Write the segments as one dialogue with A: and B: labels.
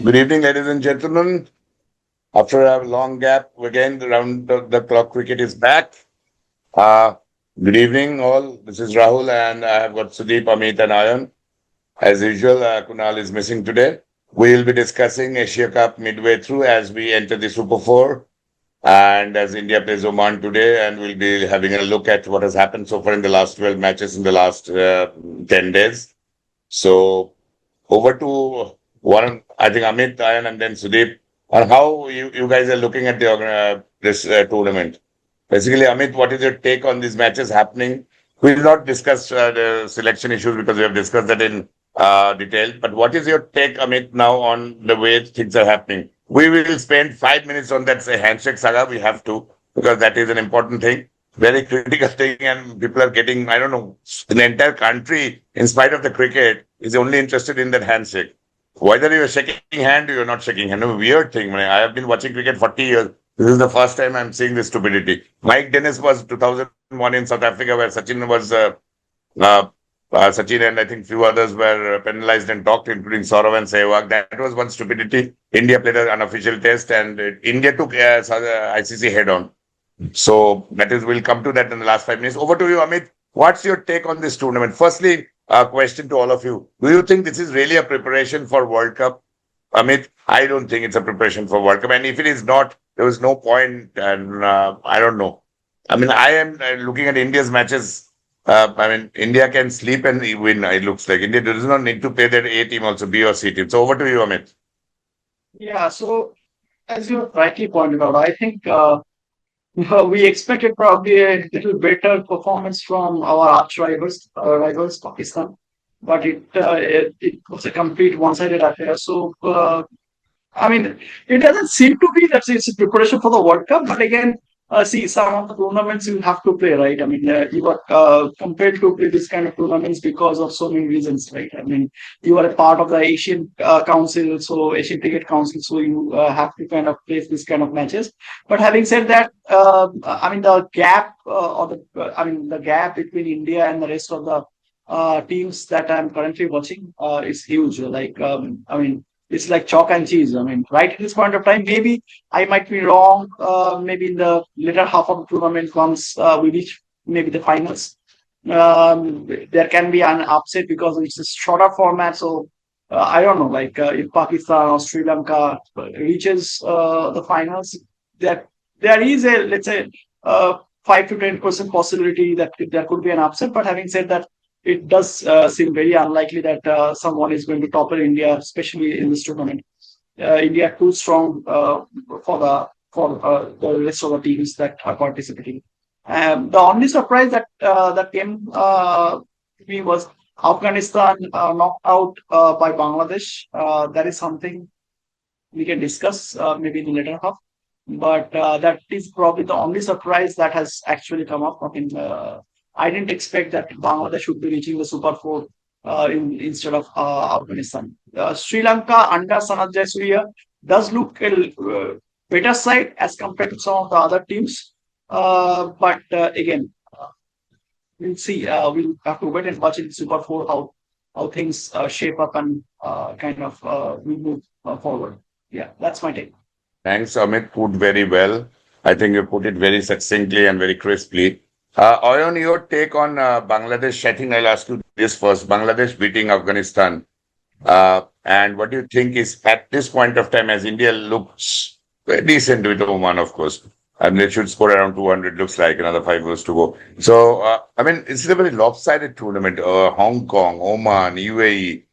A: Good evening, ladies and gentlemen. After a long gap, again, the round the clock cricket is back. Uh, Good evening, all. This is Rahul, and I have got Sudeep, Amit, and Ayan. As usual, Kunal is missing today. We'll be discussing Asia Cup midway through as we enter the Super Four, and as India plays Oman today, and we'll be having a look at what has happened so far in the last 12 matches in the last 10 days. So over to one, I think Amit, Ayan, and then Sudeep, on how you guys are looking at this tournament. Basically, Amit, what is your take on these matches happening? We will not discuss the selection issues because we have discussed that in detail. But what is your take, Amit, now on the way things are happening? We will spend 5 minutes on that say, handshake saga. We have to, because that is an important thing, very critical thing, and people are getting, I don't know, the entire country, in spite of the cricket, is only interested in that handshake. Whether you're shaking hand or you're not shaking hand, a weird thing. I have been watching cricket 40 years. This is the first time I'm seeing this stupidity. Mike Dennis was 2001 in South Africa, where uh, Sachin and I think few others were penalized and talked, including Saurav and Sehwag. That was one stupidity. India played an unofficial test, and India took ICC head on. So that is, we'll come to that in the last 5 minutes. Over to you, Amit. What's your take on this tournament? Firstly, a question to all of you. Do you think this is really a preparation for World Cup? Amit, I don't think it's a preparation for World Cup. And if it is not, there was no point. And I don't know. I mean, I am looking at India's matches. India can sleep and win, it looks like. India does not need to play that A team also, B or C team. So over to you, Amit.
B: Yeah, so as you rightly pointed out, I think we expected probably a little better performance from our rivals Pakistan, but it was a complete one-sided affair. So I mean, it doesn't seem to be that it's a preparation for the World Cup, but again, see, some of the tournaments you have to play, right? I mean, you are compelled to play this kind of tournaments because of so many reasons, right? I mean, you are a part of the Asian Council, so Asian Cricket Council, so you have to kind of play this kind of matches. But having said that, I mean, the gap the gap between India and the rest of the teams that I'm currently watching is huge. It's like chalk and cheese. I mean, right at this point of time, maybe I might be wrong. Maybe in the later half of the tournament, once we reach maybe the finals, there can be an upset because it's a shorter format. So I don't know, if Pakistan or Sri Lanka reaches the finals, that there is a, let's say, 5 to 10% possibility that there could be an upset. But having said that, it does seem very unlikely that someone is going to topple India, especially in this tournament. India are too strong for the rest of the teams that are participating. The only surprise that came to me was Afghanistan knocked out by Bangladesh. That is something we can discuss maybe in the later half. But that is probably the only surprise that has actually come up. I didn't expect that Bangladesh should be reaching the Super Four instead of Afghanistan. Sri Lanka under Sanat Jayasuriya does look a better side as compared to some of the other teams. But again, we'll see. We'll have to wait and watch in Super Four how things shape up and we move forward. Yeah, that's my take.
A: Thanks, Amit. Put very well. I think you put it very succinctly and very crisply. Oyon, your take on Bangladesh? I think I'll ask you this first. Bangladesh beating Afghanistan. And what do you think is at this point of time, as India looks very decent with Oman, of course, and they should score around 200, looks like another 5 hours to go. So, it's a very lopsided tournament. Hong Kong, Oman, UAE.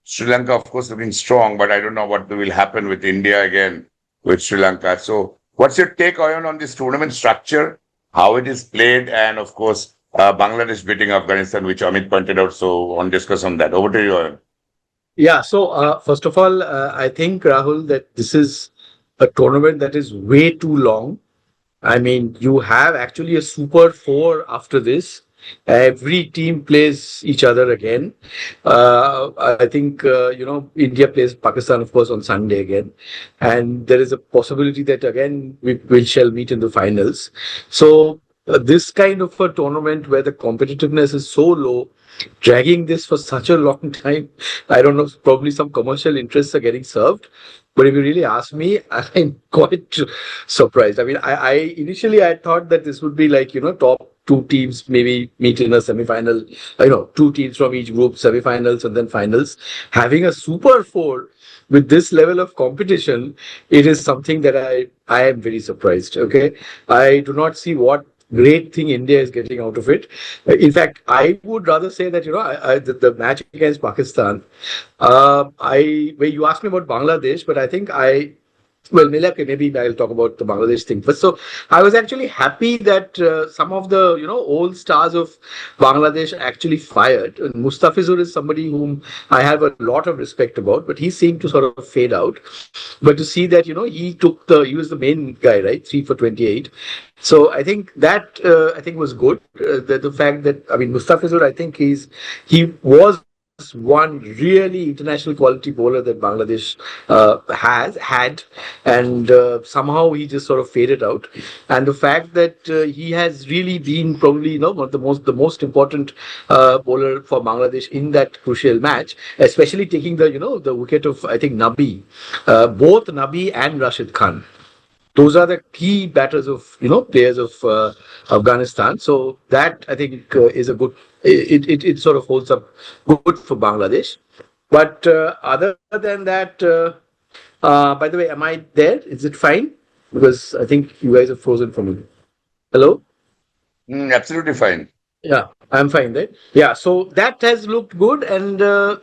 A: Sri Lanka, of course, looking strong, but I don't know what will happen with India again with Sri Lanka. So, what's your take, Oyon, on this tournament structure, how it is played, and of course, Bangladesh beating Afghanistan, which Amit pointed out. So, on discuss on that. Over to you, Oyon.
C: Yeah, so first of all, I think, Rahul, that this is a tournament that is way too long. I mean, you have actually a Super Four after this. Every team plays each other again. I think, India plays Pakistan, of course, on Sunday again. And there is a possibility that again we shall meet in the finals. So this kind of a tournament where the competitiveness is so low, dragging this for such a long time, I don't know, probably some commercial interests are getting served. But if you really ask me, I'm quite surprised. I mean, I initially I thought that this would be like, top two teams maybe meet in a semi-final, two teams from each group, semi-finals and then finals. Having a Super Four with this level of competition, it is something that I am very surprised. Okay. I do not see what great thing India is getting out of it. In fact, I would rather say that, the match against Pakistan, where you asked me about Bangladesh, but I think well, maybe I'll talk about the Bangladesh thing. But so I was actually happy that some of the old stars of Bangladesh actually fired. And Mustafizur is somebody whom I have a lot of respect about, but he seemed to sort of fade out. But to see that he was the main guy, right? 3 for 28. So I think that was good. The fact that Mustafizur, I think he was one really international quality bowler that Bangladesh has had, and somehow he just sort of faded out. And the fact that he has really been probably one of the most important bowler for Bangladesh in that crucial match, especially taking the wicket of I think Nabi, both Nabi and Rashid Khan. Those are the key batters of players of Afghanistan. So that I think is a good. It sort of holds up good for Bangladesh. But other than that, by the way, am I there? Is it fine? Because I think you guys are frozen for me. Hello?
A: Absolutely fine.
C: Yeah, I'm fine there. Yeah, so that has looked good. And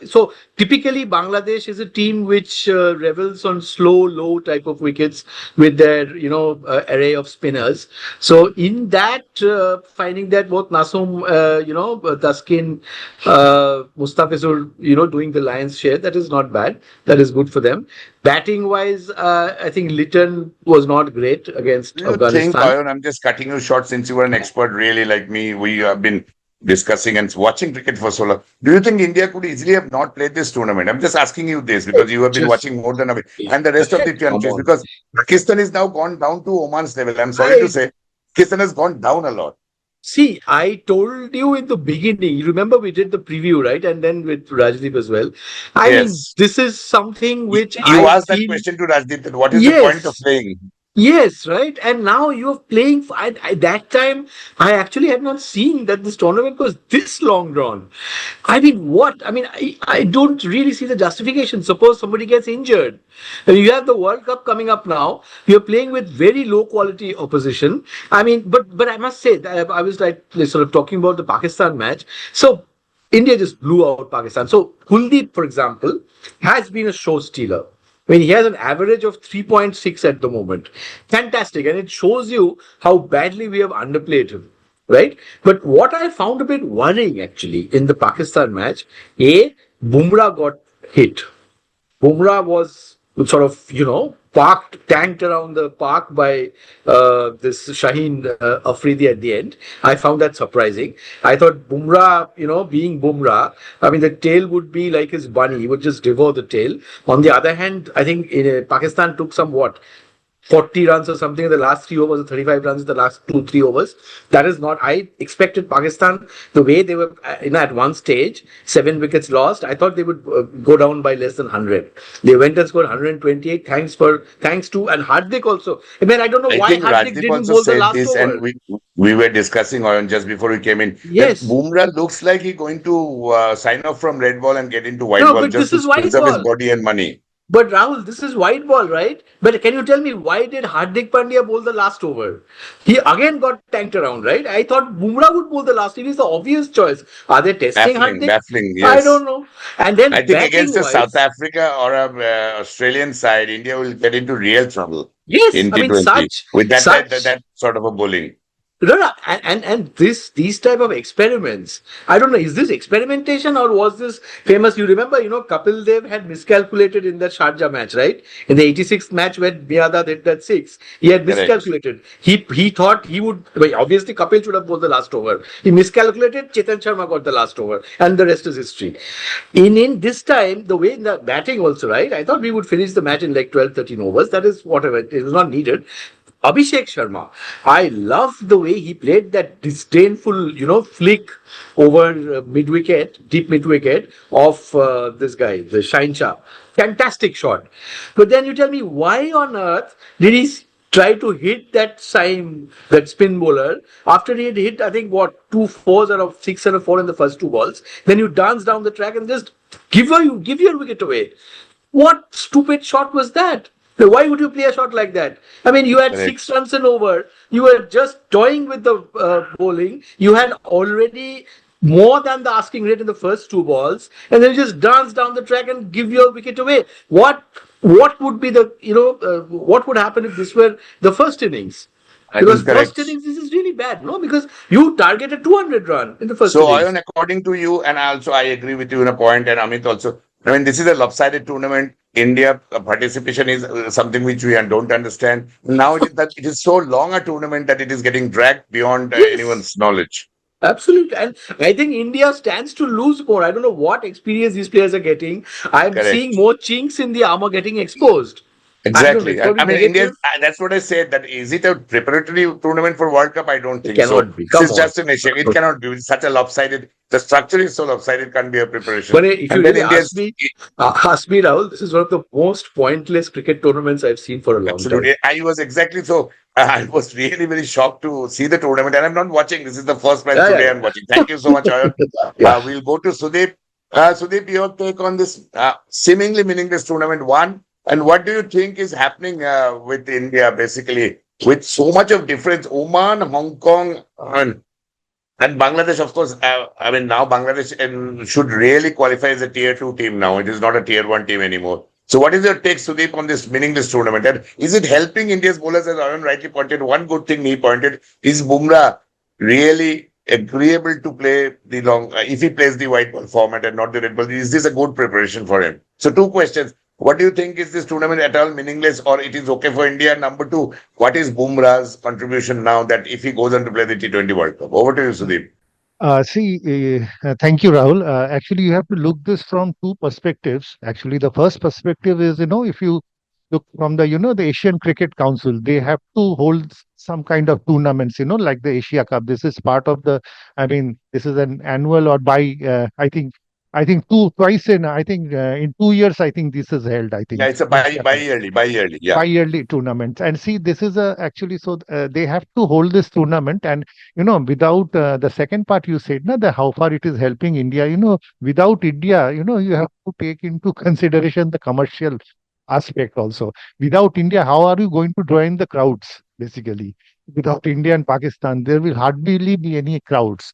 C: so typically Bangladesh is a team which revels on slow, low type of wickets with their, array of spinners. So in that, finding that both Nasum, Taskin, Mustafizur, doing the lion's share, that is not bad. That is good for them. Batting wise, I think Litton was not great against Afghanistan.
A: Ayon, I'm just cutting you short since you were an expert, really like me. We have been discussing and watching cricket for so long. Do you think India could easily have not played this tournament? I'm just asking you this because you have been watching more than a bit, and the rest of the countries, because Pakistan is now gone down to Oman's level. I'm sorry to say, Pakistan has gone down a lot.
C: See, I told you in the beginning, you remember we did the preview, right? And then with Rajdeep as well. I mean, this is something which
A: you asked that question to Rajdeep, that what is the point of playing?
C: Yes, right. And now you're playing. That time, I actually had not seen that this tournament was this long drawn. I mean, what? I mean, I don't really see the justification. Suppose somebody gets injured. You have the World Cup coming up now. You're playing with very low quality opposition. I mean, but I must say that I was like sort of talking about the Pakistan match. So India just blew out Pakistan. So Kuldeep, for example, has been a show stealer. I mean, he has an average of 3.6 at the moment. Fantastic. And it shows you how badly we have underplayed him, right? But what I found a bit worrying actually in the Pakistan match, Bumrah got hit. Bumrah was sort of, tanked around the park by this Shaheen Afridi at the end. I found that surprising. I thought Bumrah, being Bumrah, I mean, the tail would be like his bunny. He would just devour the tail. On the other hand, I think Pakistan took 40 runs or something in the last 3 overs, or 35 runs in the last 2-3 overs. That is not, I expected Pakistan, the way they were at one stage, 7 wickets lost, I thought they would go down by less than 100. They went and scored 128, thanks to, and Hardik also. I mean, I don't know why Hardik didn't bowl the last over.
A: And we were discussing on just before we came in.
C: Yes.
A: Bumrah looks like he's going to sign off from red ball and get into white ball just to preserve his body and money.
C: But Rahul, this is white ball, right? But can you tell me why did Hardik Pandya bowl the last over? He again got tanked around, right? I thought Bumrah would bowl the last. It is the obvious choice. Are they testing Hardik?
A: Baffling, yes.
C: I don't know. And then
A: I think against a South Africa or a Australian side, India will get into real trouble.
C: Yes,
A: in T20 with that sort of a bowling.
C: No, and these type of experiments, I don't know, is this experimentation or was this famous? You remember, Kapil Dev had miscalculated in that Sharjah match, right? In the 86th match when Miadad hit that 6, he had miscalculated. He thought he would, obviously Kapil should have bowled the last over. He miscalculated, Chetan Sharma got the last over, and the rest is history. In this time, the way in the batting also, right? I thought we would finish the match in like 12-13 overs. That is whatever, it is not needed. Abhishek Sharma. I love the way he played that disdainful, flick over mid wicket, deep mid wicket of this guy, the Shine Shah. Fantastic shot. But then you tell me, why on earth did he try to hit that spin bowler after he had hit, I think, what, 2 4s out of 6 and a 4 in the first 2 balls? Then you dance down the track and just give your wicket away. What stupid shot was that? Why would you play a shot like that? I mean, you had
A: Correct.
C: 6 runs and over. You were just toying with the bowling. You had already more than the asking rate in the first 2 balls, and then you just dance down the track and give your wicket away. What would be the what would happen if this were the first innings?
A: I
C: Because
A: think
C: first
A: correct.
C: innings, this is really bad, no? Because you targeted 200 run in the first
A: So,
C: innings.
A: Ayon, according to you, and also I agree with you in a point, and Amit also. I mean, this is a lopsided tournament. India participation is something which we don't understand. Now it is so long a tournament that it is getting dragged beyond
C: Yes.
A: anyone's knowledge.
C: Absolutely. And I think India stands to lose more. I don't know what experience these players are getting. I'm seeing
A: Correct.
C: more chinks in the armor getting exposed. I don't know.
A: Exactly.
C: It
A: I
C: could be
A: I mean, India.
C: negative.
A: That's what I said. That is it a preparatory tournament for World Cup? I don't
C: It
A: think so.
C: cannot be.
A: This
C: Come
A: is
C: on.
A: just an Asia. It cannot be. It's such a lopsided. The structure is so lopsided. It can't be a preparation.
C: But if you
A: And then
C: really
A: India's
C: ask me, Rahul, this is one of the most pointless cricket tournaments I've seen for a long time.
A: absolutely. I was exactly so. I was really very shocked to see the tournament, and I'm not watching. This is the first match
C: Yeah,
A: today
C: yeah,
A: I'm watching. Thank you so much, Ayan.
C: yeah.
A: We'll go to Sudeep. Sudeep, your take on this seemingly meaningless tournament one, and what do you think is happening with India basically with so much of difference? Oman, Hong Kong, and Bangladesh, of course. I mean, now Bangladesh should really qualify as a tier two team now. It is not a tier one team anymore. So, what is your take, Sudeep, on this meaningless tournament? And is it helping India's bowlers, as Arun rightly pointed? One good thing he pointed is Bumrah really agreeable to play the long, if he plays the white ball format and not the red ball, is this a good preparation for him? So, two questions. What do you think? Is this tournament at all meaningless or it is okay for India? Number two, what is Bumrah's contribution now that if he goes on to play the T20 World Cup? Over to you, Sudeep.
D: Thank you, Rahul. Actually, you have to look this from two perspectives. Actually, the first perspective is, if you look from the Asian Cricket Council, they have to hold some kind of tournaments, like the Asia Cup. This is part of I mean, this is an annual or I think twice in 2 years, I think this is held, I
A: Yeah,
D: think,
A: it's a
D: Asia Cup
A: bi-yearly. Yeah.
D: bi-yearly tournament. And see, this is actually they have to hold this tournament. And without the second part you said, na, the how far it is helping India. Without India, you have to take into consideration the commercial aspect also. Without India, how are you going to draw in the crowds? Basically, without India and Pakistan, there will hardly be any crowds.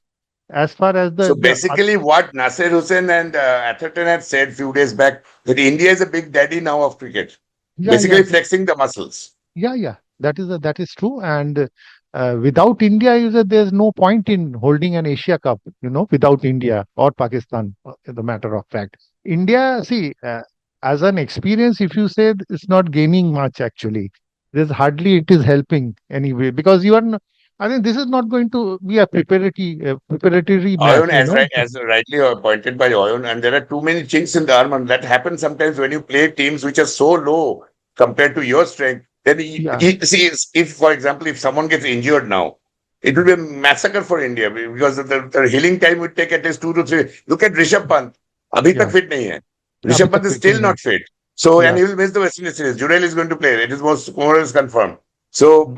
D: As far as
A: So
D: the
A: basically, what Nasir Hussain and Atherton had said few days back that India is a big daddy now of cricket,
D: yeah, yeah,
A: basically flexing the muscles.
D: yeah, that is true. And without India, there's no point in holding an Asia Cup. Without India or Pakistan, the matter of fact. India, see, as an experience, if you say it's not gaining much actually, there's hardly it is helping anyway because you are. I think this is not going to be a preparatory match.
A: Oyun, as rightly pointed by Oyun, and there are too many chinks in the armor. That happens sometimes when you play teams which are so low compared to your strength. Then
D: Yeah,
A: see, if for example, if someone gets injured now, it will be a massacre for India because the healing time would take at least 2 to 3. Look at Rishabh Pant. Abhi tak
D: yeah.
A: fit nahi hai.
D: अभी
A: Rishabh
D: तक
A: Pant is
D: fit
A: still
D: नहीं है.
A: not fit. So, and
D: Yeah,
A: he will miss the West Indies series. Jurel is going to play. It is more or less confirmed. So,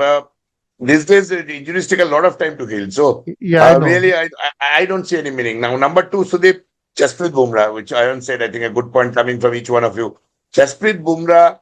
A: these days, the injuries take a lot of time to heal. So,
D: yeah, I know.
A: really, I don't see any meaning. Now, number two, Sudeep, Jasprit Bumrah, which Ayan said, I think a good point coming from each one of you. Jasprit Bumrah,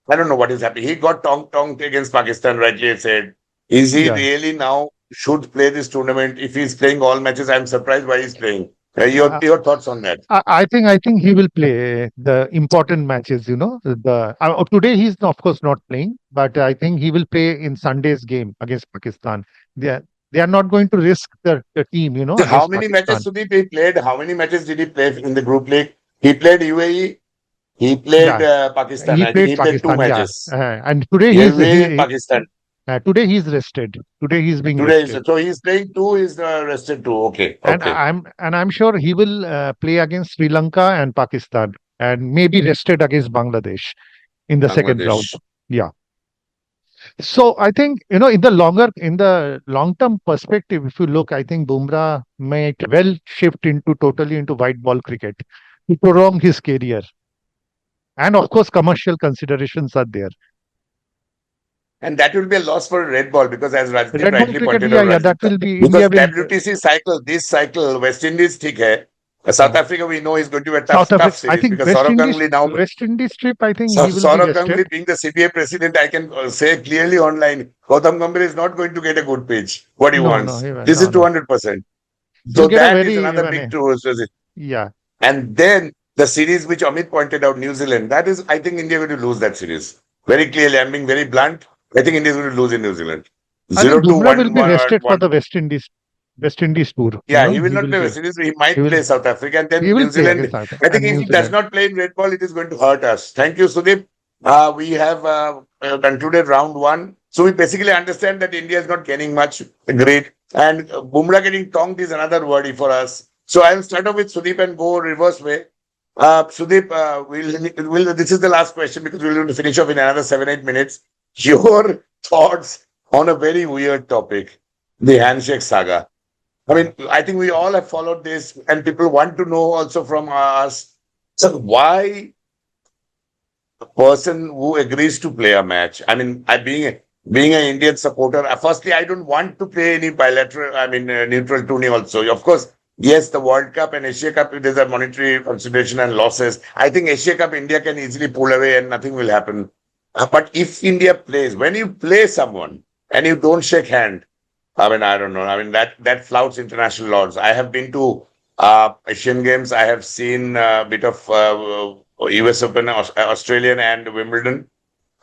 A: I don't know what is happening. He got tongue against Pakistan, rightly said. Is he
D: Yeah.
A: really now should play this tournament? If he's playing all matches, I'm surprised why he's playing.
D: Uh,
A: Your thoughts on that?
D: I think he will play the important matches. Today he's of course not playing, but I think he will play in Sunday's game against Pakistan. They are, they are not going to risk the team,
A: So how
D: against
A: many matches
D: Pakistan.
A: Sudeep he played? How many matches did he play in the group league? He played UAE. He played
D: Yeah,
A: Pakistan.
D: he
A: I think
D: played
A: he played two
D: Pakistan. Yeah,
A: matches.
D: and today
A: UAE and Pakistan.
D: today he's rested. Today he's being
A: Today,
D: rested,
A: so he's playing two. He's rested two. Okay,
D: and
A: okay.
D: I'm sure he will play against Sri Lanka and Pakistan, and maybe rested against Bangladesh in the second round.
A: Bangladesh.
D: Yeah. So I think, in the long term perspective, if you look, I think Bumrah might well shift into totally into white ball cricket to prolong his career. And of course, commercial considerations are there.
A: And that will be a loss for red ball because, as Rajdeep
D: Red ball
A: rightly
D: cricket,
A: pointed
D: yeah,
A: out,
D: yeah, that will be
A: because
D: India will.
A: WTC cycle, this cycle, West Indies thick hai. South Africa, we know is going to be a
D: South
A: tough
D: Africa, I
A: series
D: think
A: because Saurav Ganguly now,
D: West Indies trip, I think
A: so
D: he will be
A: Saurav
D: rested.
A: Ganguly being the CBA president, I can say clearly online, Gautam Gambhir is not going to get a good pitch. What he
D: No, no,
A: wants.
D: he will,
A: This is
D: no, no.
A: 200%.
D: He'll
A: So
D: get a
A: that is
D: very,
A: another big truth.
D: yeah.
A: And then the series which Amit pointed out, New Zealand, that is, I think India going to lose that series. Very clearly, I'm being very blunt. I think India is going to lose in New Zealand.
D: I think
A: 0 to
D: Bumrah will
A: 1,
D: be
A: 1,
D: rested for
A: 1.
D: the
A: Yeah, he will not play West Indies. He might
D: He
A: play
D: will,
A: South Africa. And then New
D: he will
A: Zealand,
D: play against South
A: I think
D: and
A: if
D: New
A: he does
D: Zealand.
A: not play in red ball, it is going to hurt us. Thank you, Sudeep. We have concluded round one. So we basically understand that India is not gaining much. Great. And Bumrah getting tonked is another worry for us. So I'll start off with Sudeep and go reverse way. Sudeep, this is the last question because we're going to finish off in another 7-8 minutes. Your thoughts on a very weird topic, the handshake saga. I mean, I think we all have followed this, and people want to know also from us. So, why a person who agrees to play a match? I mean, being an Indian supporter, firstly, I don't want to play any bilateral. I mean, neutral tourney. Also, of course, yes, the World Cup and Asia Cup, there's a monetary consideration and losses. I think Asia Cup, India can easily pull away, and nothing will happen. But if India plays, when you play someone and you don't shake hand, I mean, I don't know. I mean, that flouts international laws. I have been to Asian Games. I have seen a bit of US Open, Australian, and Wimbledon.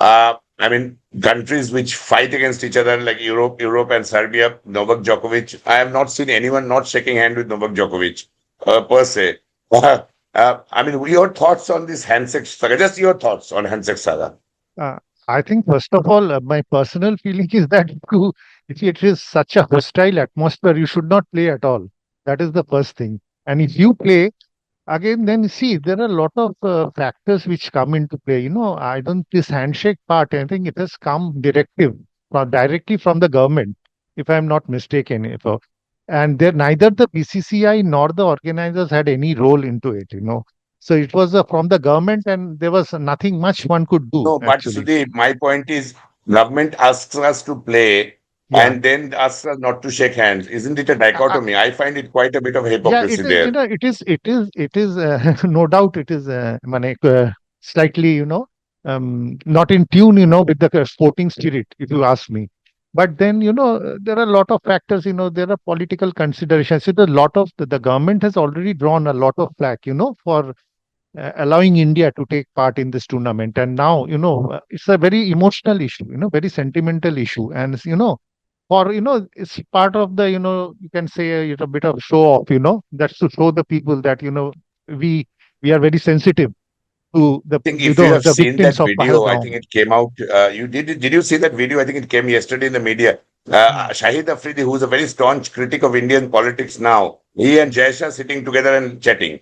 A: I mean, countries which fight against each other like Europe and Serbia, Novak Djokovic. I have not seen anyone not shaking hand with Novak Djokovic per se. I mean, your thoughts on this handshake saga? Just your thoughts on handshake saga.
D: Uh, I think, first of all, my personal feeling is that if it is such a hostile atmosphere, you should not play at all. That is the first thing. And if you play, again, then see, there are a lot of factors which come into play. I don't, this handshake part, I think it has come directly from the government, if I'm not mistaken. And there, neither the BCCI nor the organizers had any role into it. So it was from the government, and there was nothing much one could do,
A: No, but
D: actually.
A: Sudeep, my point is government asks us to play
D: Yeah.
A: and then asks us not to shake hands. Isn't it a
D: I, I-
A: dichotomy? I find it quite a bit of
D: yeah,
A: hypocrisy
D: it is,
A: there.
D: no doubt it is, slightly, not in tune, with the sporting spirit, if you ask me. But then, there are a lot of factors, there are political considerations. A lot of the government has already drawn a lot of flack, for allowing India to take part in this tournament. And now, it's a very emotional issue, very sentimental issue. And, it's part of the, you can say a bit of show off, that's to show the people that, we we are very sensitive to the,
A: I think if you have
D: the
A: seen that
D: victims of
A: video, I think
D: Pahalgam.
A: it came out. Did you see that video? I think it came yesterday in the media. Shahid Afridi, who's a very staunch critic of Indian politics now, he and Jaisha sitting together and chatting.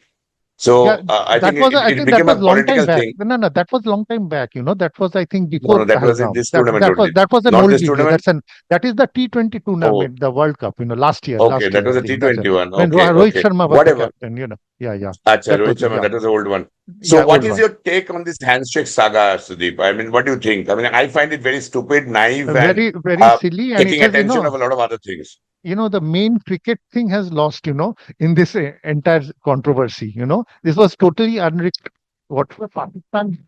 D: Yeah,
A: So I think
D: I
A: it
D: think that
A: became
D: was
A: a
D: long time
A: political
D: back.
A: thing.
D: No, no, that was long time back. That was, I think,
A: No,
D: before
A: no, that was in
D: Pahalgam.
A: this tournament only,
D: That was an
A: not
D: old
A: this
D: video.
A: tournament.
D: That is the T20
A: Oh,
D: tournament, the World Cup.
A: okay,
D: Last
A: that
D: year,
A: was
D: I
A: a
D: think. That's it.
A: T20 one.
D: When
A: Okay,
D: Rohit
A: okay,
D: Sharma was the
A: whatever.
D: captain. Yeah, yeah.
A: Acha,
D: That
A: Rohit
D: was,
A: Sharma,
D: yeah,
A: that was the old one. So,
D: yeah,
A: what
D: old
A: is
D: one.
A: your take on this handshake saga, Sudeep? I mean, what do you think? I mean, I find it very stupid, naive, and
D: Very, very
A: uh,
D: silly, and it
A: taking
D: has,
A: attention of a lot of other things.
D: the main cricket thing has lost, in this entire controversy. This was totally unrestricted. What was Pakistan?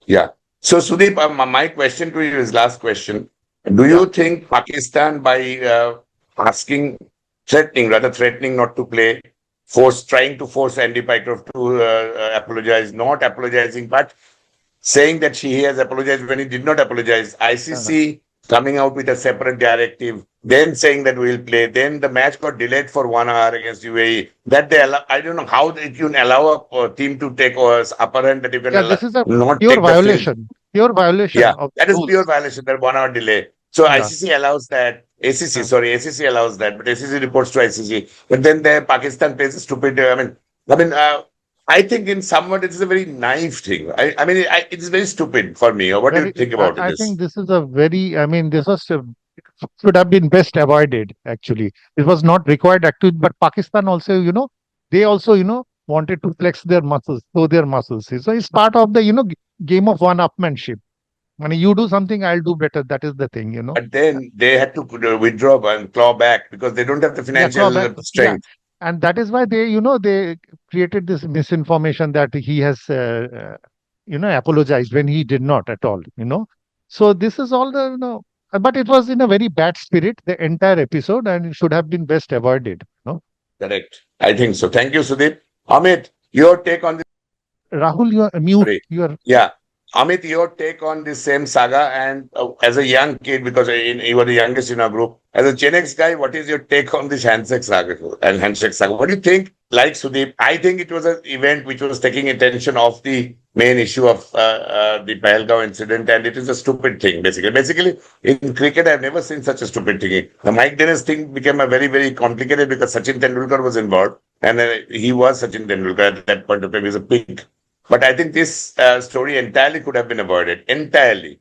A: Yeah. So, Sudeep, my question to you is last question. Do
D: Yeah.
A: you think Pakistan, by asking, threatening not to play, trying to force Andy Pycroft to apologize, not apologizing, but saying that he has apologized when he did not apologize.
D: Uh,
A: ICC coming out with a separate directive, then saying that we'll play. Then the match got delayed for 1 hour against UAE. That they allow, I don't know how you can allow a team to take upper hand that you can
D: yeah, this is a
A: not
D: pure
A: take the field.
D: violation. Pure violation
A: Yeah,
D: of
A: that is pure
D: rules.
A: violation. That 1 hour delay. So
D: Yeah.
A: ICC allows that. ACC,
D: Uh,
A: sorry, ACC allows that, but ACC reports to ICC. But then the Pakistan plays a stupid. I think in somewhat it is a very naive thing. I mean, it is very stupid for me. Or what do you
D: Very,
A: think about
D: I
A: this?
D: think this is a very, I mean, this was should have been best avoided, actually. It was not required, actually, but Pakistan also, they also, wanted to flex their muscles, show their muscles. So it's part of the, game of one-upmanship. When you do something, I'll do better. That is the thing.
A: But then they had to withdraw and claw back because they don't have the
D: Yeah,
A: financial
D: clawback. Yeah.
A: strength.
D: And that is why they created this misinformation that he has, apologized when he did not at all. So this is all but it was in a very bad spirit, the entire episode, and it should have been best avoided.
A: Correct. I think so. Thank you, Sudeep. Amit, your take on this.
D: Rahul, you are mute.
A: Sorry.
D: You are
A: Yeah. Amit, your take on this same saga, and as a young kid, because you were the youngest in our group, as a Gen X guy, what is your take on this handshake saga? What do you think? Like Sudeep, I think it was an event which was taking attention off the main issue of the Pahalgaon incident, and it is a stupid thing, basically. Basically, in cricket, I've never seen such a stupid thing. The Mike Dennis thing became a very, very complicated because Sachin Tendulkar was involved, and he was Sachin Tendulkar at that point of time. He was a pig. But I think this story entirely could have been avoided. Entirely.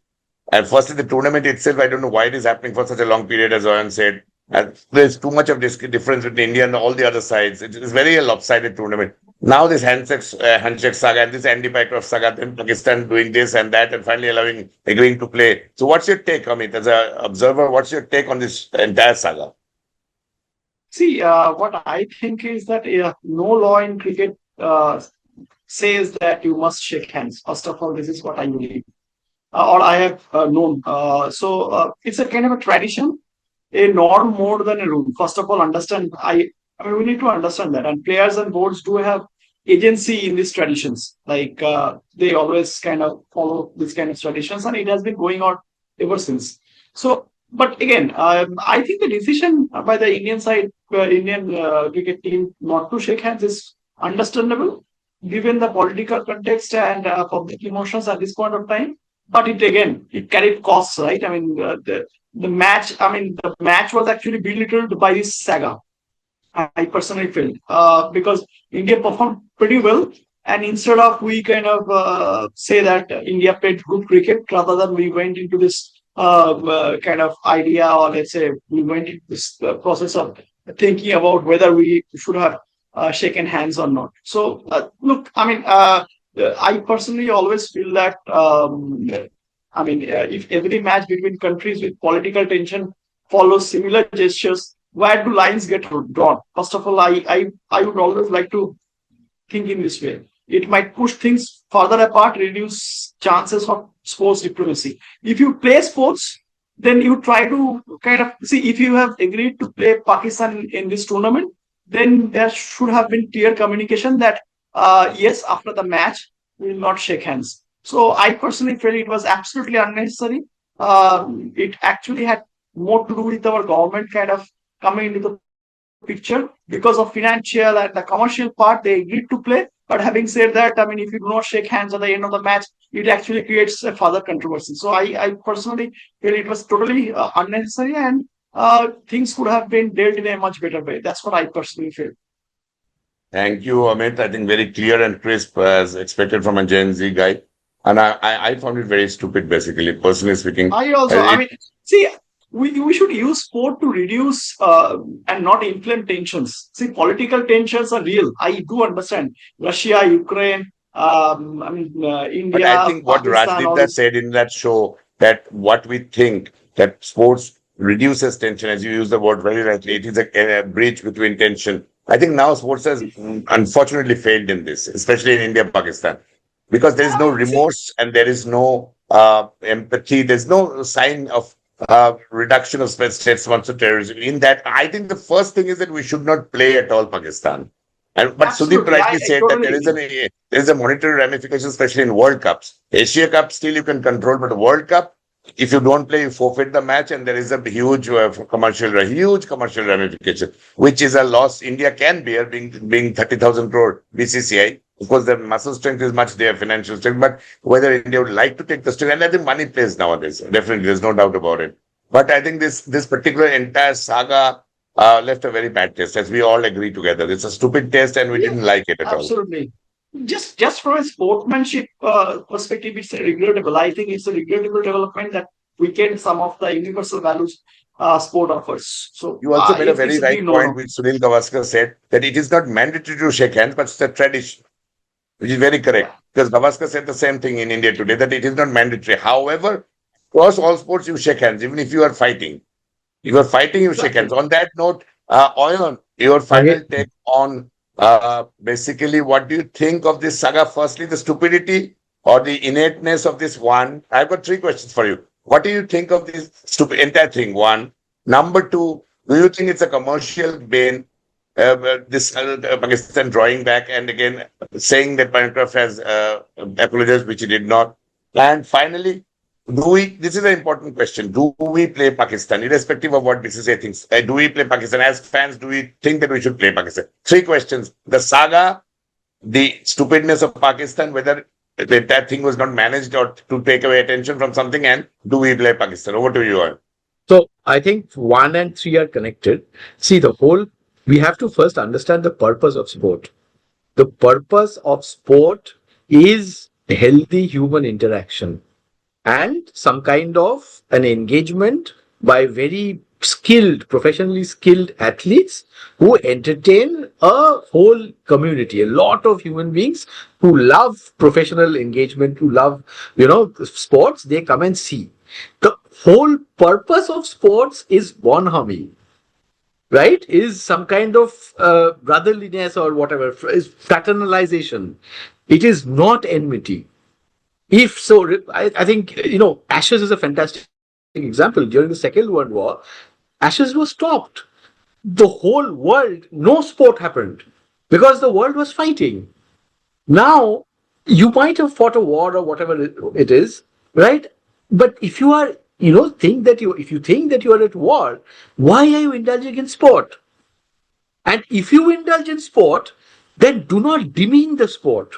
A: And firstly, the tournament itself, I don't know why it is happening for such a long period, as Oyan said. And there's too much of difference between India and all the other sides. It is very a lopsided tournament. Now this handshake saga and this Andy Pycroft saga, then Pakistan doing this and that, and finally agreeing to play. So what's your take, Amit, as an observer? What's your take on this entire saga?
B: See, what I think is that no law in cricket says that you must shake hands. First of all, this is what I believe, or I have known. So it's a kind of a tradition, a norm more than a rule. First of all, understand. I mean, we need to understand that, and players and boards do have agency in these traditions. Like they always kind of follow these kind of traditions, and it has been going on ever since. So, but again, I think the decision by the Indian side, Indian cricket team, not to shake hands is understandable given the political context and public emotions at this point of time. But it carried costs, right? I mean, the match. I mean, the match was actually belittled by this saga. I personally felt because India performed pretty well, and instead of we kind of say that India played good cricket, rather than we went into this kind of idea, or let's say we went into this process of thinking about whether we should have shaken hands or not. So look, I mean, I personally always feel that I mean, if every match between countries with political tension follows similar gestures, where do lines get drawn? First of all, I would always like to think in this way. It might push things further apart, reduce chances of sports diplomacy. If you play sports, then you try to kind of see if you have agreed to play Pakistan in this tournament, then there should have been clear communication that yes, after the match, we will not shake hands. So I personally felt it was absolutely unnecessary. It actually had more to do with our government kind of coming into the picture because of financial and the commercial part they agreed to play. But having said that, I mean, if you do not shake hands at the end of the match, it actually creates a further controversy. So I personally feel it was totally unnecessary, and things could have been dealt in a much better way. That's what I personally feel.
A: Thank you, Amit. I think very clear and crisp as expected from a Gen Z guy. And I found it very stupid, basically, personally speaking.
B: I also, I
A: It,
B: mean, see, we should use sport to reduce and not inflame tensions. See, political tensions are real. I do understand Russia, Ukraine, I mean,
A: but I
B: India,
A: think what
B: Pakistan, all
A: Rajdeepda
B: this.
A: said in that show, that what we think that sports reduces tension, as you use the word very rightly, it is a bridge between tension. I think now sports has unfortunately failed in this, especially in India, Pakistan, because there is no
B: See,
A: remorse and there is no empathy. There's no sign of reduction of state sponsored terrorism. In that, I think the first thing is that we should not play at all Pakistan. And but Sudeep
B: absolutely,
A: rightly
B: I
A: said that
B: totally agree.
A: there is a monetary ramification, especially in World Cups. Asia Cup still you can control, but the World Cup, if you don't play, you forfeit the match, and there is a huge commercial ramification, which is a loss India can bear, being 30,000 crore BCCI. Of course, the muscle strength is much there, financial strength, but whether India would like to take the strength, and I think money plays nowadays. Definitely, there's no doubt about it. But I think this particular entire saga left a very bad taste, as we all agree together. It's a stupid taste, and we
B: Yeah,
A: didn't like it at all.
B: absolutely. just from a sportsmanship perspective, it's regrettable. I think it's a regrettable development that weakened some of the universal values sport offers. So
A: You also made a very
B: it's a
A: right
B: big
A: point,
B: no-no.
A: which Sunil Gavaskar said, that it is not mandatory to shake hands, but it's a tradition, which is very correct. Because Gavaskar said the same thing in India today, that it is not mandatory. However, across all sports, you shake hands, even if you are fighting. If you are fighting, you shake hands.
B: Exactly.
A: On that note, Oyon, your final take on basically what do you think of this saga? Firstly, the stupidity or the innateness of this one. I've got three questions for you. What do you think of this stupid entire thing? One. Number two, do you think it's a commercial bane? This Pakistan drawing back and again saying that Pancroft has apologized, which he did not. And finally, this is an important question. Do we play Pakistan, irrespective of what BCCI thinks? Do we play Pakistan? As fans, do we think that we should play Pakistan? Three questions. The saga, the stupidness of Pakistan, whether that thing was not managed or to take away attention from something, and do we play Pakistan? Over to you all.
C: So I think 1 and 3 are connected. See, we have to first understand the purpose of sport. The purpose of sport is healthy human interaction and some kind of an engagement by very professionally skilled athletes who entertain a whole community, a lot of human beings who love professional engagement, who love, sports, they come and see. The whole purpose of sports is bonhomie, right? Is some kind of brotherliness or whatever, is fraternalization. It is not enmity. If so, I think, Ashes is a fantastic example. During the Second World War, Ashes was stopped. The whole world, no sport happened because the world was fighting. Now, you might have fought a war or whatever it is, right? But if you are, if you think that you are at war, why are you indulging in sport? And if you indulge in sport, then do not demean the sport.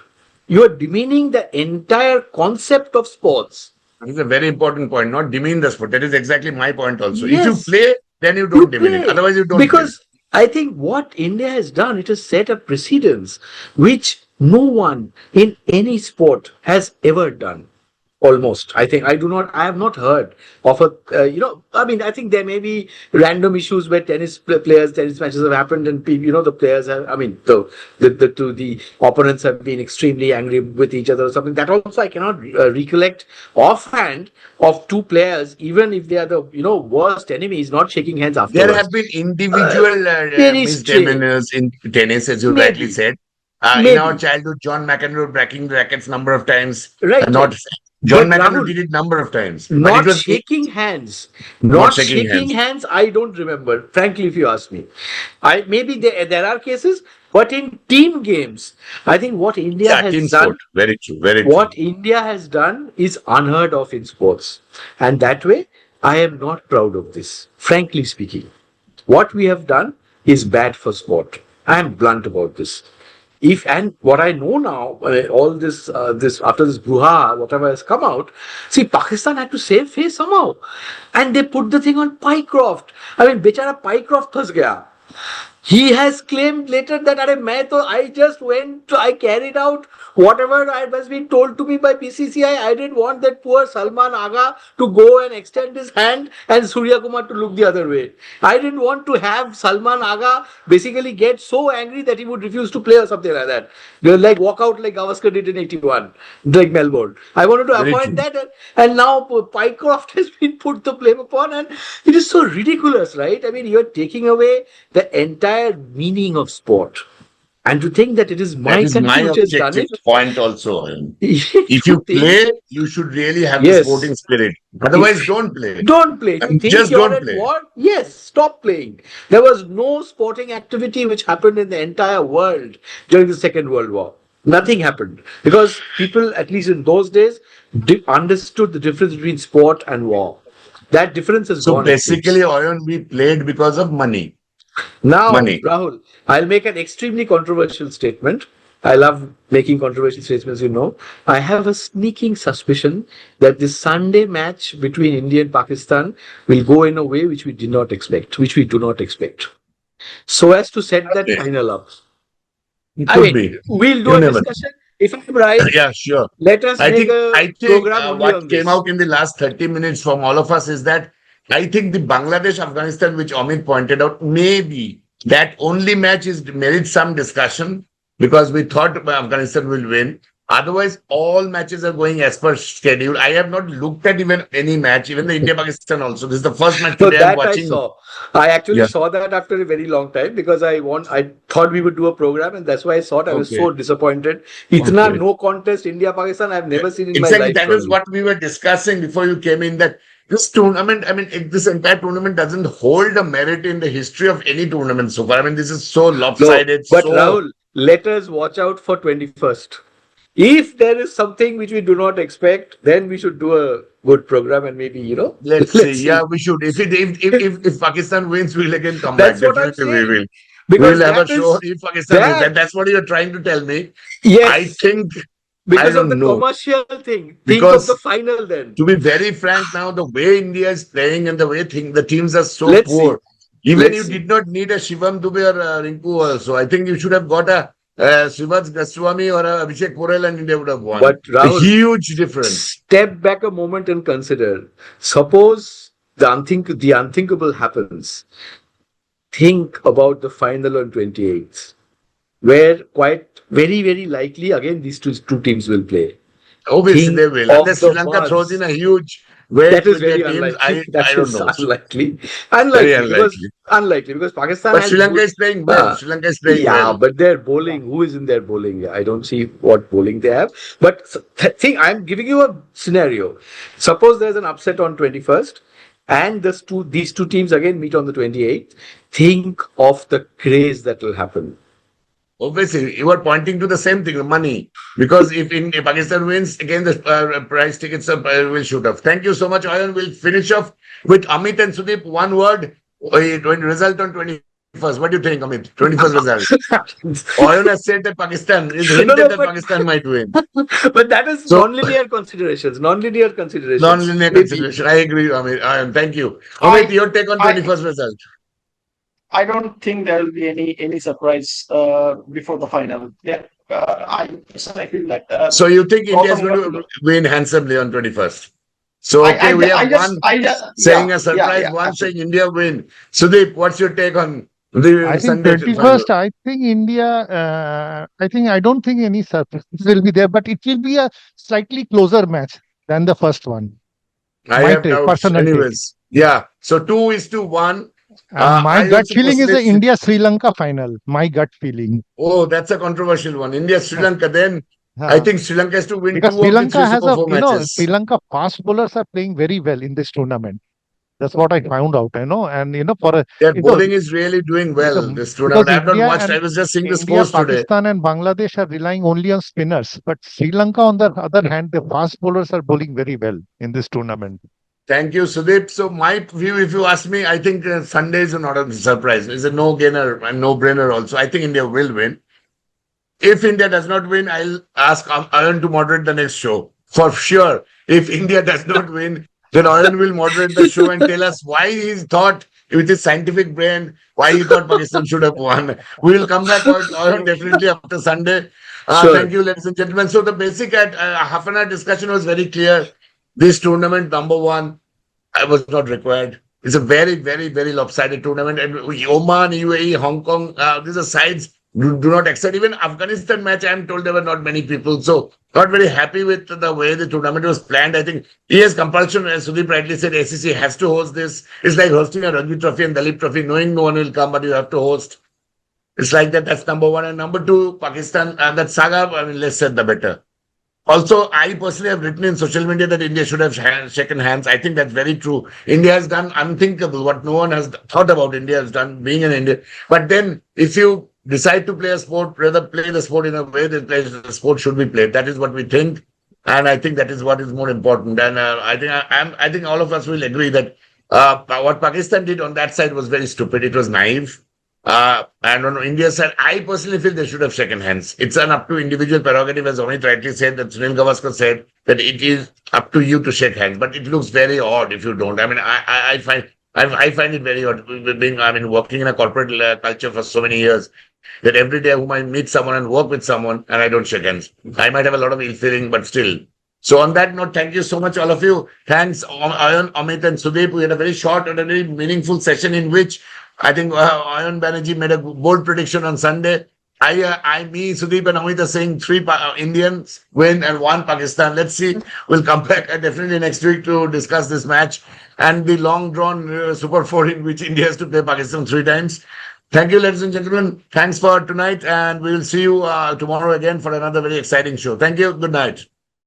C: You are demeaning the entire concept of sports.
A: That is a very important point. Not demean the sport. That is exactly my point also.
C: Yes.
A: If you play, then you don't demean it. Otherwise, you don't.
C: Because I think what India has done, it has set a precedence which no one in any sport has ever done. Almost. I have not heard of I think there may be random issues where tennis matches have happened and the players have, the opponents have been extremely angry with each other or something. That also I cannot recollect offhand of two players, even if they are the, worst enemies, not shaking hands afterwards.
A: There have been individual misdemeanors in tennis, as you rightly said. In our childhood, John McEnroe breaking the rackets number of times.
C: Right.
A: John McEnroe did it number of times.
C: Not shaking hands. Not shaking hands, I don't remember, frankly, if you ask me. Maybe there are cases, but in team games, I think what India has done.
A: Sport. Very true.
C: What India has done is unheard of in sports. And that way, I am not proud of this, frankly speaking. What we have done is bad for sport. I am blunt about this. And what I know now, all this after this brouhaha, whatever has come out, see, Pakistan had to save face somehow, and they put the thing on Pycroft. I mean, bechara Pycroft phas gaya. He has claimed later that I carried out whatever was being told to me by BCCI. I didn't want that poor Salman Agha to go and extend his hand and Surya Kumar to look the other way. I didn't want to have Salman Agha basically get so angry that he would refuse to play or something like that. Like walk out like Gavaskar did in 81, like Melbourne. I wanted to avoid that, and now Pycroft has been put the blame upon, and it is so ridiculous, right? I mean, you're taking away the entire meaning of sport. And to think that it is my country which has done it.
A: Point also. If you play, you should really have the sporting spirit. Otherwise, don't play.
C: Don't play.
A: Just don't play.
C: War, yes, stop playing. There was no sporting activity which happened in the entire world during the Second World War. Nothing happened. Because people, at least in those days, understood the difference between sport and war. That difference has gone.
A: So basically, Oyon, we played because of money.
C: Now, Rahul, I'll make an extremely controversial statement. I love making controversial statements, I have a sneaking suspicion that this Sunday match between India and Pakistan will go in a way which we do not expect. So as to set that final up.
A: It could be.
C: We'll do a discussion. if I'm right,
A: Yeah, sure.
C: let us make a
A: I think
C: program only
A: what
C: on
A: came
C: this.
A: out in the last 30 minutes from all of us is that I think the Bangladesh Afghanistan, which Amit pointed out, maybe that only match is merits some discussion because we thought Afghanistan will win. Otherwise, all matches are going as per schedule. I have not looked at even any match, even the India Pakistan also. This is the first match
C: So
A: today I'm
C: that I
A: watching.
C: saw. I actually
A: Yeah.
C: saw that after a very long time because I thought we would do a program and that's why I saw it. I was
A: Okay.
C: so disappointed. Itna
A: Okay.
C: no contest India Pakistan I've never seen in my
A: Exactly.
C: life.
A: That is
C: Ronald.
A: what we were discussing before you came in, that this tournament, I mean, this entire tournament doesn't hold a merit in the history of any tournament so far. I mean, this is so
C: No,
A: lopsided,
C: but
A: so.
C: Rahul, let us watch out for 21st. If there is something which we do not expect, then we should do a good program and maybe,
A: Let's
C: let's
A: see.
C: see.
A: Yeah, we should. If Pakistan wins, we'll again come
C: That's
A: back.
C: what I'm
A: Definitely, we
C: saying.
A: will.
C: Because
A: We'll have a
C: that
A: show
C: is,
A: if Pakistan wins.
C: that,
A: That's what you're trying to tell me. I
C: yes,
A: think, I
C: because of the
A: don't know.
C: commercial thing. Think of the
A: Because
C: final then.
A: to be very frank now, the way India is playing and the way the teams are so
C: Let's see.
A: poor, even
C: Let's
A: you
C: see.
A: did not need a Shivam Dube or Rinku also. I think you should have got a Srivats Goswami or a Abhishek Porel and India would have won.
C: But
A: A
C: Rahul,
A: huge difference.
C: step back a moment and consider. Suppose the unthinkable happens. Think about the final on 28th, where quite very, very likely again these two teams will play.
A: Obviously,
C: Think
A: they will.
C: of
A: Unless
C: the
A: Sri Lanka throws in
C: buzz.
A: a huge weight
C: That is
A: with their
C: very
A: teams,
C: unlikely. That
A: I don't
C: is
A: know.
C: unlikely.
A: Very
C: Unlikely because Pakistan
A: But
C: has
A: Sri Lanka is playing well. Sri Lanka is playing
C: yeah,
A: well.
C: but their bowling, who is in their bowling? I don't see what bowling they have. But think, I'm giving you a scenario. Suppose there's an upset on 21st and these two teams again meet on the 28th. Think of the craze that will happen.
A: Obviously, you are pointing to the same thing, money. Because if Pakistan wins, again the price tickets will shoot up. Thank you so much, Ayan. We'll finish off with Amit and Sudeep. One word, result on 21st. What do you think, Amit? 21st result. Ayan has said that Pakistan is hinted that Pakistan might win.
C: But that is
A: So-
C: non-linear considerations. Non-linear considerations.
A: Non-linear
C: Maybe.
A: consideration. I agree, Amit. Ayan, thank you.
B: I-
A: Amit, your take on
B: I-
A: 21st result.
B: I don't think there will be any surprise before the final. Yeah, I personally feel that.
A: So you think India is
B: Gautam
A: going to
B: Gambhir-
A: win handsomely on 21st? So
B: I-
A: okay,
B: I-
A: we have
B: I just-
A: one
B: I just-
A: saying
B: yeah,
A: a surprise,
B: yeah,
A: one
B: absolutely.
A: saying India win. Sudeep, what's your take on the
D: I think
A: Sunday
D: 21st, I think India, I don't think any surprise will be there, but it will be a slightly closer match than the first one.
A: I
D: my
A: have
D: take,
A: doubts.
D: personal take.
A: Anyways, yeah. So 2-1.
D: And my
A: I
D: gut
A: also
D: feeling is the
A: personally-
D: India Sri Lanka final. My gut feeling.
A: Oh, that's a controversial one. India, Sri Lanka. Then I
D: Uh,
A: think Sri Lanka has to win
D: because
A: two
D: Sri
A: of the
D: Lanka
A: three
D: has
A: Super
D: a,
A: 4 matches.
D: Sri Lanka fast bowlers are playing very well in this tournament. That's what I found out, and for a,
A: Their
D: you know,
A: bowling is really doing well
D: because-
A: this tournament. I have not
D: India
A: watched.
D: and
A: I was just seeing the
D: India,
A: scores today.
D: Pakistan, and Bangladesh are relying only on spinners. But Sri Lanka, on the other hand, the fast bowlers are bowling very well in this tournament.
A: Thank you, Sudeep. So my view, if you ask me, I think Sunday is not a surprise. It's a no-gainer and no-brainer also. I think India will win. If India does not win, I'll ask Ayan to moderate the next show. For sure. If India does not win, then Ayan will moderate the show and tell us why he thought, with his scientific brain, why he thought Pakistan should have won. We will come back on Ayan definitely after Sunday.
C: Sure.
A: Thank you, ladies and gentlemen. So the basic half an hour discussion was very clear. This tournament, number one, was not required. It's a very, very, very lopsided tournament. And Oman, UAE, Hong Kong, these are sides do not accept. Even Afghanistan match, I'm told there were not many people. So not very happy with the way the tournament was planned. I think he has compulsion, as Sudeep rightly said, SEC has to host this. It's like hosting a Ranji Trophy and Dalip Trophy, knowing no one will come, but you have to host. It's like that. That's number one. And number two, Pakistan, that saga, I mean, less said the better. Also, I personally have written in social media that India should have shaken hands. I think that's very true. India has done unthinkable, what no one has thought about India has done, being an Indian. But then, if you decide to play a sport, rather play the sport in a way that the sport should be played. That is what we think. And I think that is what is more important. And I think all of us will agree that what Pakistan did on that side was very stupid. It was naive. And on India's side, I personally feel they should have shaken hands. It's an up to individual prerogative, as Amit rightly said, that Sunil Gavaskar said, that it is up to you to shake hands. But it looks very odd if you don't. I mean, I find it very odd. Working in a corporate culture for so many years, that every day whom I meet someone and work with someone and I don't shake hands. I might have a lot of ill feeling, but still. So on that note, thank you so much, all of you. Thanks, Ayan, Amit, and Sudeep. We had a very short and a very meaningful session in which I think Ayan Banerjee made a bold prediction on Sunday. Me, Sudeep, and Amit are saying three Indians win and one Pakistan. Let's see. We'll come back definitely next week to discuss this match and the long drawn Super Four in which India has to play Pakistan 3 times. Thank you, ladies and gentlemen. Thanks for tonight, and we will see you tomorrow again for another very exciting show. Thank you. Good night.